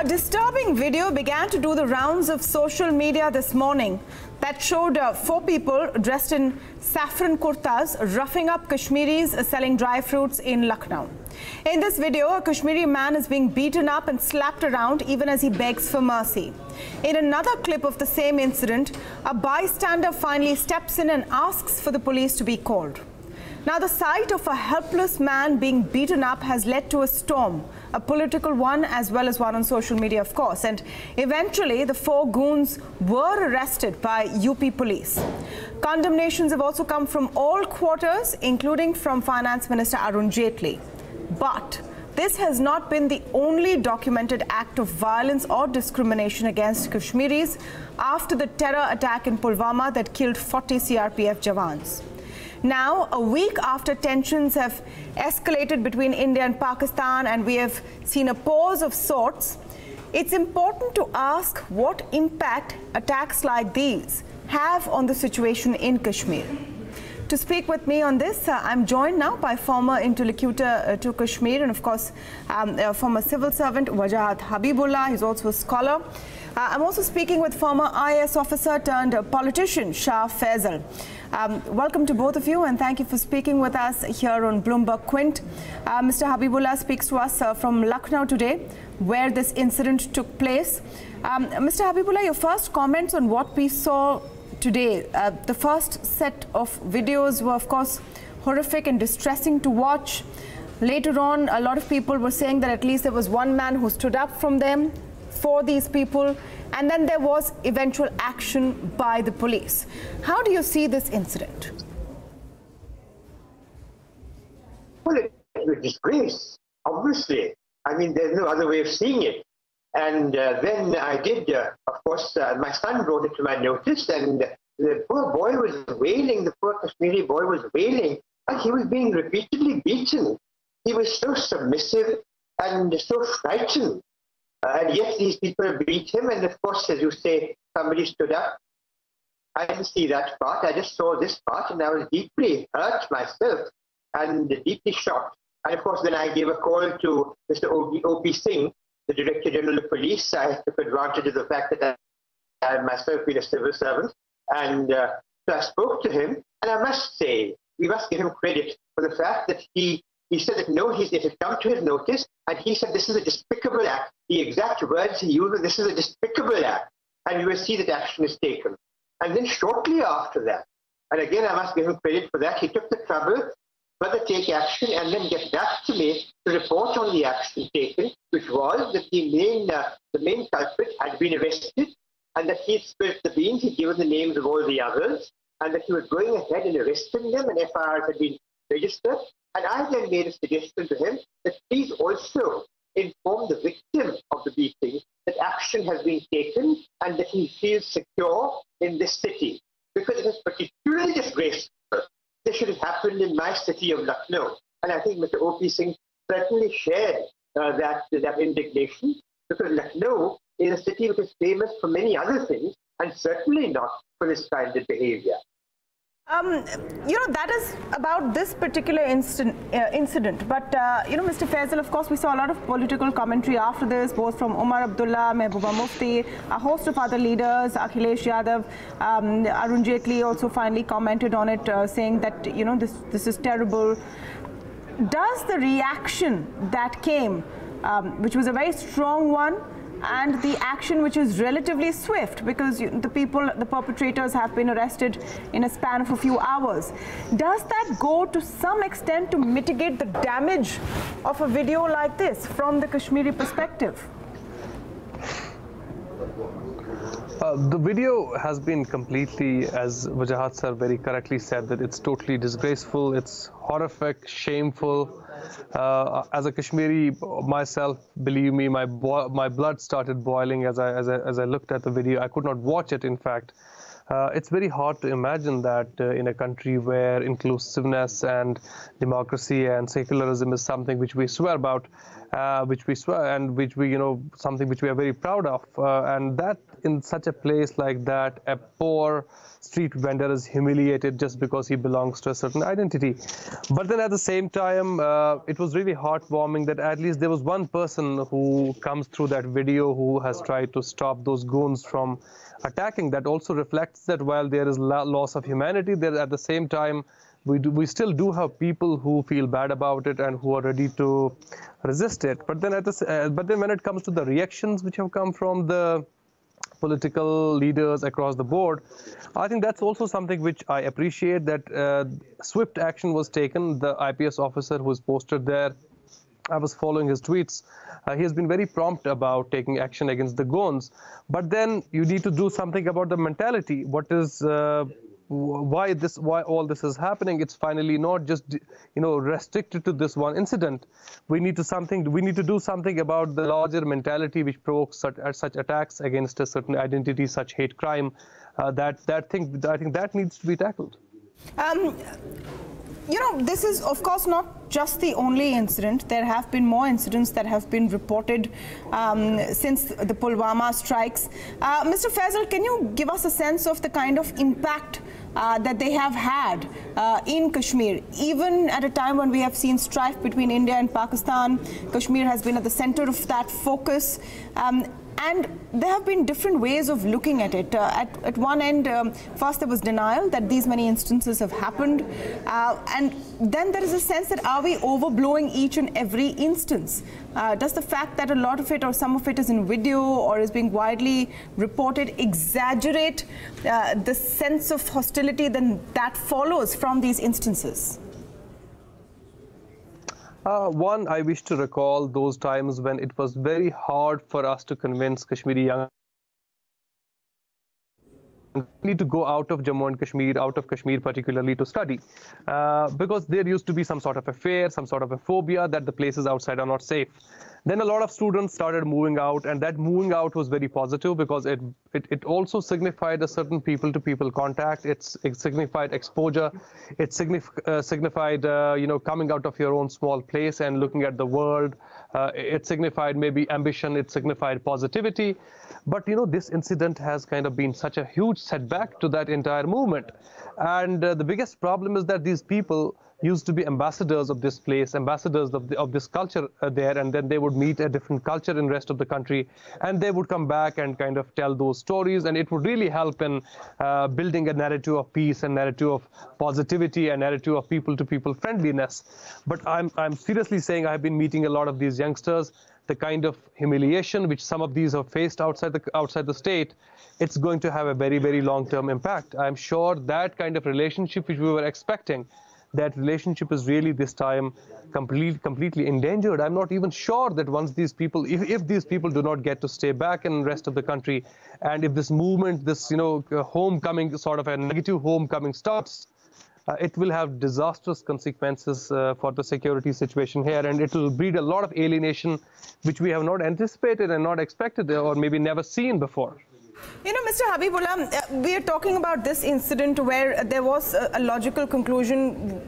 A disturbing video began to do the rounds of social media this morning that showed 4 people dressed in saffron kurtas roughing up Kashmiris selling dry fruits in Lucknow. In this video, a Kashmiri man is being beaten up and slapped around even as he begs for mercy. In another clip of the same incident, a bystander finally steps in and asks for the police to be called. Now, the sight of a helpless man being beaten up has led to a storm, a political one as well as one on social media, of course. And eventually, the 4 goons were arrested by UP police. Condemnations have also come from all quarters, including from Finance Minister Arun Jaitley. But this has not been the only documented act of violence or discrimination against Kashmiris after the terror attack in Pulwama that killed 40 CRPF Jawans. Now, a week after tensions have escalated between India and Pakistan and we have seen a pause of sorts, it's important to ask what impact attacks like these have on the situation in Kashmir. To speak with me on this, I'm joined now by former interlocutor to Kashmir and, of course, former civil servant Wajahat Habibullah. He's also a scholar. I'm also speaking with former IAS officer turned politician Shah Faesal. Welcome to both of you and thank you for speaking with us here on Bloomberg Quint. Mr. Habibullah speaks to us from Lucknow today, where this incident took place. Mr. Habibullah, your first comments on what we saw today. The first set of videos were, of course, horrific and distressing to watch. Later on, a lot of people were saying that at least there was one man who stood up from them for these people, and then there was eventual action by the police. How do you see this incident? Well, it's a disgrace, obviously. I mean, there's no other way of seeing it. And then I did, of course, my son brought it to my notice, and the poor boy was wailing, the poor Kashmiri boy was wailing, and he was being repeatedly beaten. He was so submissive and so frightened. And yet these people beat him, and of course, as you say, somebody stood up. I didn't see that part, I just saw this part, and I was deeply hurt myself and deeply shocked. And of course, then I gave a call to Mr. O.P. Singh, the Director General of Police. I took advantage of the fact that I had myself been a civil servant, and so I spoke to him, and I must say, we must give him credit for the fact that he said that no, it had come to his notice, and he said this is a despicable act. The exact words he used, this is a despicable act, and you will see that action is taken. And then shortly after that, and again I must give him credit for that, he took the trouble further take action and then get back to me to report on the action taken, which was that the main culprit had been arrested, and that he had spilled the beans, he'd given the names of all the others, and that he was going ahead and arresting them, and FIRs had been registered. And I then made a suggestion to him that please also inform the victim of the beating that action has been taken and that he feels secure in this city, because it is particularly disgraceful. This should have happened in my city of Lucknow. And I think Mr. O.P. Singh certainly shared that indignation, because Lucknow is a city which is famous for many other things and certainly not for this kind of behavior. That is about this particular incident. But, Mr. Faesal, of course, we saw a lot of political commentary after this, both from Umar Abdullah, Mehbooba Mufti, a host of other leaders, Akhilesh Yadav, Arun Jaitley also finally commented on it, saying that, this is terrible. Does the reaction that came, which was a very strong one, and the action which is relatively swift, because the perpetrators have been arrested in a span of a few hours, does that go to some extent to mitigate the damage of a video like this from the Kashmiri perspective? The video has been completely, as Wajahat sir very correctly said, that it's totally disgraceful, it's horrific, shameful. As a Kashmiri myself, believe me, my blood started boiling as I looked at the video. I could not watch it, in fact. It's very hard to imagine that in a country where inclusiveness and democracy and secularism is something which we swear about, which we swear and which we, something which we are very proud of. And that in such a place like that, a poor street vendor is humiliated just because he belongs to a certain identity. But then at the same time, it was really heartwarming that at least there was one person who comes through that video who has tried to stop those goons from attacking. That also reflects that while there is loss of humanity, there at the same time we still do have people who feel bad about it and who are ready to resist it. But then when it comes to the reactions which have come from the political leaders across the board, I think that's also something which I appreciate, that swift action was taken. The IPS officer who was posted there, I was following his tweets. He has been very prompt about taking action against the goons. But then you need to do something about the mentality. What is why all this is happening? It's finally not just restricted to this one incident. We need to do something about the larger mentality which provokes such attacks against a certain identity, such hate crime. I think that needs to be tackled. This is, of course, not just the only incident. There have been more incidents that have been reported since the Pulwama strikes. Mr. Faesal, can you give us a sense of the kind of impact that they have had in Kashmir? Even at a time when we have seen strife between India and Pakistan, Kashmir has been at the center of that focus. And there have been different ways of looking at it. At one end, first there was denial that these many instances have happened. And then there is a sense that are we overblowing each and every instance? Does the fact that a lot of it or some of it is in video or is being widely reported exaggerate the sense of hostility that follows from these instances? One, I wish to recall those times when it was very hard for us to convince Kashmiri young need to go out of Jammu and Kashmir, out of Kashmir particularly, to study, because there used to be some sort of a fear, some sort of a phobia that the places outside are not safe. Then a lot of students started moving out, and that moving out was very positive because it also signified a certain people-to-people contact. It signified exposure. It signified coming out of your own small place and looking at the world. It signified maybe ambition. It signified positivity. But this incident has kind of been such a huge setback to that entire movement. And the biggest problem is that these people used to be ambassadors of this place, ambassadors of this culture there, and then they would meet a different culture in the rest of the country, and they would come back and kind of tell those stories, and it would really help in building a narrative of peace, a narrative of positivity, a narrative of people-to-people friendliness. But I'm seriously saying I've been meeting a lot of these youngsters. The kind of humiliation which some of these have faced outside the state, it's going to have a very, very long-term impact. I'm sure that kind of relationship which we were expecting, that relationship is really this time completely endangered. I'm not even sure that once these people, if these people do not get to stay back in the rest of the country, and if this movement, this homecoming, sort of a negative homecoming starts, it will have disastrous consequences for the security situation here, and it will breed a lot of alienation which we have not anticipated and not expected or maybe never seen before. Mr. Habibullah, we are talking about this incident where there was a logical conclusion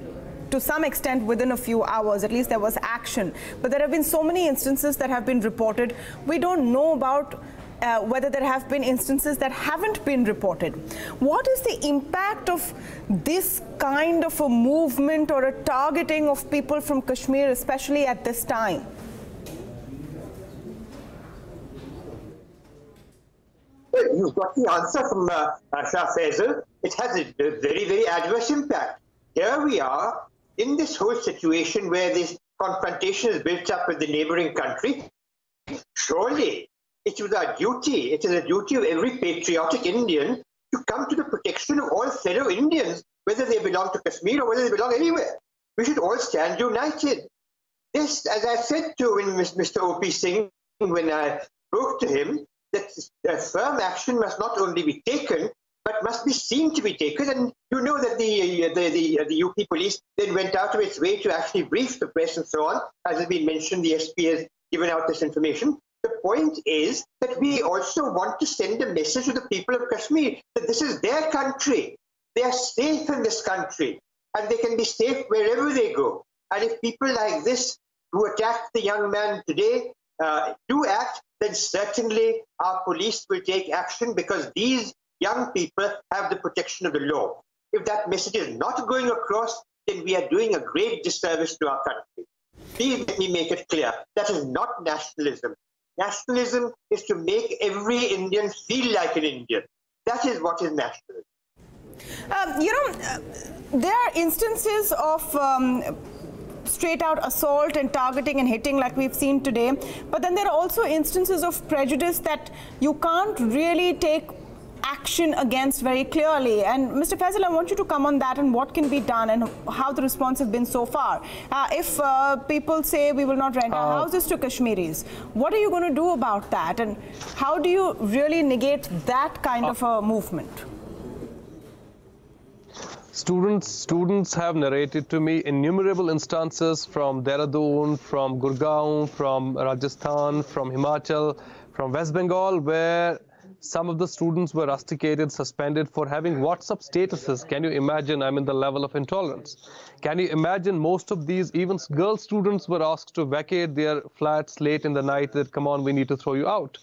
to some extent within a few hours. At least there was action. But there have been so many instances that have been reported. We don't know about whether there have been instances that haven't been reported. What is the impact of this kind of a movement or a targeting of people from Kashmir, especially at this time? You've got the answer from Shah Faesal. It has a very, very adverse impact. Here we are in this whole situation where this confrontation is built up with the neighboring country. Surely it is our duty, it is a duty of every patriotic Indian to come to the protection of all fellow Indians, whether they belong to Kashmir or whether they belong anywhere. We should all stand united. This, as I said to Mr. O.P. Singh when I spoke to him, that firm action must not only be taken, but must be seen to be taken. And you know that the UP police then went out of its way to actually brief the press and so on. As has been mentioned, the SP has given out this information. The point is that we also want to send a message to the people of Kashmir that this is their country. They are safe in this country, and they can be safe wherever they go. And if people like this who attacked the young man today do act, then certainly our police will take action, because these young people have the protection of the law. If that message is not going across, then we are doing a great disservice to our country. Please let me make it clear. That is not nationalism. Nationalism is to make every Indian feel like an Indian. That is what is nationalism. There are instances of straight-out assault and targeting and hitting like we've seen today, but then there are also instances of prejudice that you can't really take action against very clearly. And Mr. Faesal, I want you to come on that and what can be done and how the response has been so far. If people say we will not rent our houses to Kashmiris, what are you going to do about that? And how do you really negate that kind of a movement? Students have narrated to me innumerable instances from Dehradun, from Gurgaon, from Rajasthan, from Himachal, from West Bengal, where some of the students were rusticated, suspended for having WhatsApp statuses. Can you imagine? I mean, the level of intolerance. Can you imagine most of these, even girl students were asked to vacate their flats late in the night, that come on, we need to throw you out.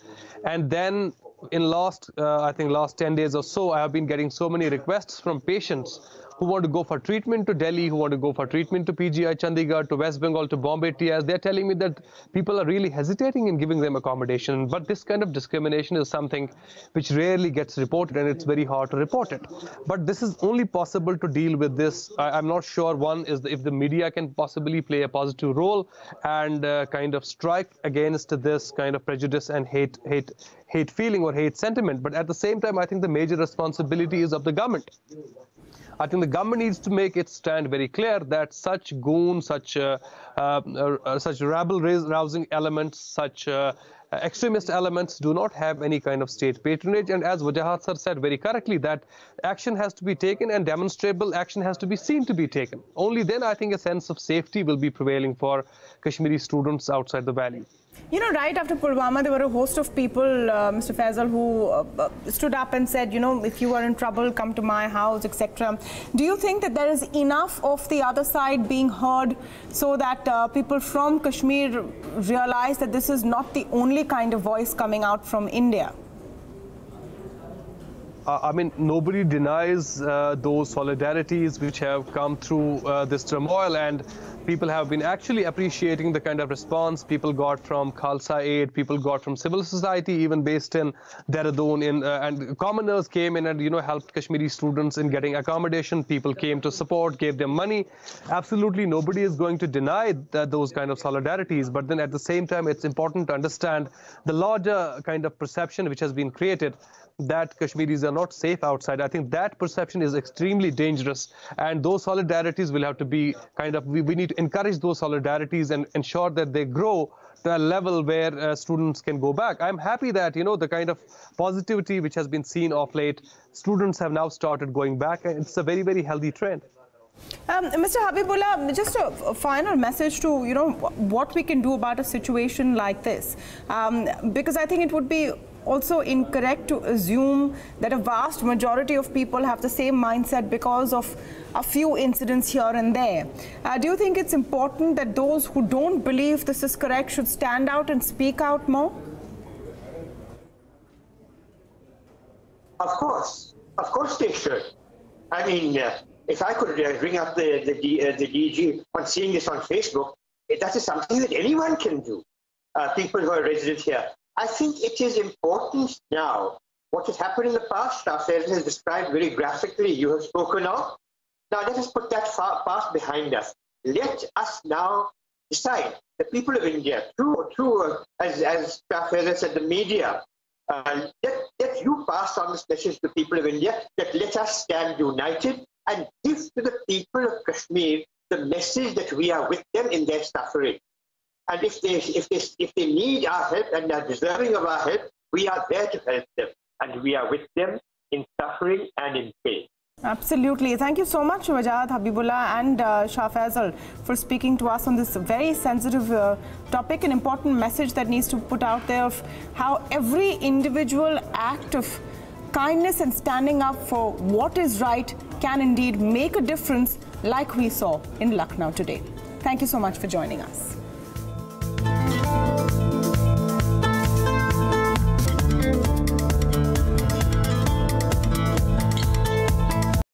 And then in I think last 10 days or so, I have been getting so many requests from patients who want to go for treatment to Delhi, who want to go for treatment to PGI Chandigarh, to West Bengal, to Bombay TS. They're telling me that people are really hesitating in giving them accommodation. But this kind of discrimination is something which rarely gets reported, and it's very hard to report it. But this is only possible to deal with this. I'm not sure, one, is if the media can possibly play a positive role and kind of strike against this kind of prejudice and hate feeling or hate sentiment. But at the same time, I think the major responsibility is of the government. I think the government needs to make its stand very clear that such goons, such rabble-rousing elements, such extremist elements do not have any kind of state patronage. And as Wajahat sir said very correctly, that action has to be taken and demonstrable action has to be seen to be taken. Only then I think a sense of safety will be prevailing for Kashmiri students outside the valley. You know, right after Pulwama, there were a host of people, Mr. Faesal, who stood up and said, you know, if you are in trouble, come to my house, etc. Do you think that there is enough of the other side being heard so that people from Kashmir realize that this is not the only kind of voice coming out from India? I mean, nobody denies those solidarities which have come through this turmoil, and people have been actually appreciating the kind of response people got from Khalsa Aid, people got from civil society, even based in Dehradun, and commoners came in and, you know, helped Kashmiri students in getting accommodation. People came to support, gave them money. Absolutely nobody is going to deny those kind of solidarities, but then at the same time, it's important to understand the larger kind of perception which has been created that Kashmiris are not safe outside. I think that perception is extremely dangerous, and those solidarities will have to be kind of, we need to encourage those solidarities and ensure that they grow to a level where students can go back. I'm happy that, you know, the kind of positivity which has been seen of late, students have now started going back, and it's a very, very healthy trend. Mr. Habibullah, just a final message to, you know, what we can do about a situation like this, because I think it would be also incorrect to assume that a vast majority of people have the same mindset because of a few incidents here and there. Do you think it's important that those who don't believe this is correct should stand out and speak out more? Of course they should. I mean, if I could ring up the DG on seeing this on Facebook, that is something that anyone can do, people who are resident here. I think it is important now. What has happened in the past, Shah has described very graphically, you have spoken of. Now let us put that past behind us. Let us now decide, the people of India, as Shah said, the media, let you pass on this message to the people of India, that let us stand united and give to the people of Kashmir the message that we are with them in their suffering. And if they need our help and are deserving of our help, we are there to help them. And we are with them in suffering and in pain. Absolutely. Thank you so much, Wajahat, Habibullah and Shah Faesal, for speaking to us on this very sensitive topic, an important message that needs to put out there of how every individual act of kindness and standing up for what is right can indeed make a difference, like we saw in Lucknow today. Thank you so much for joining us.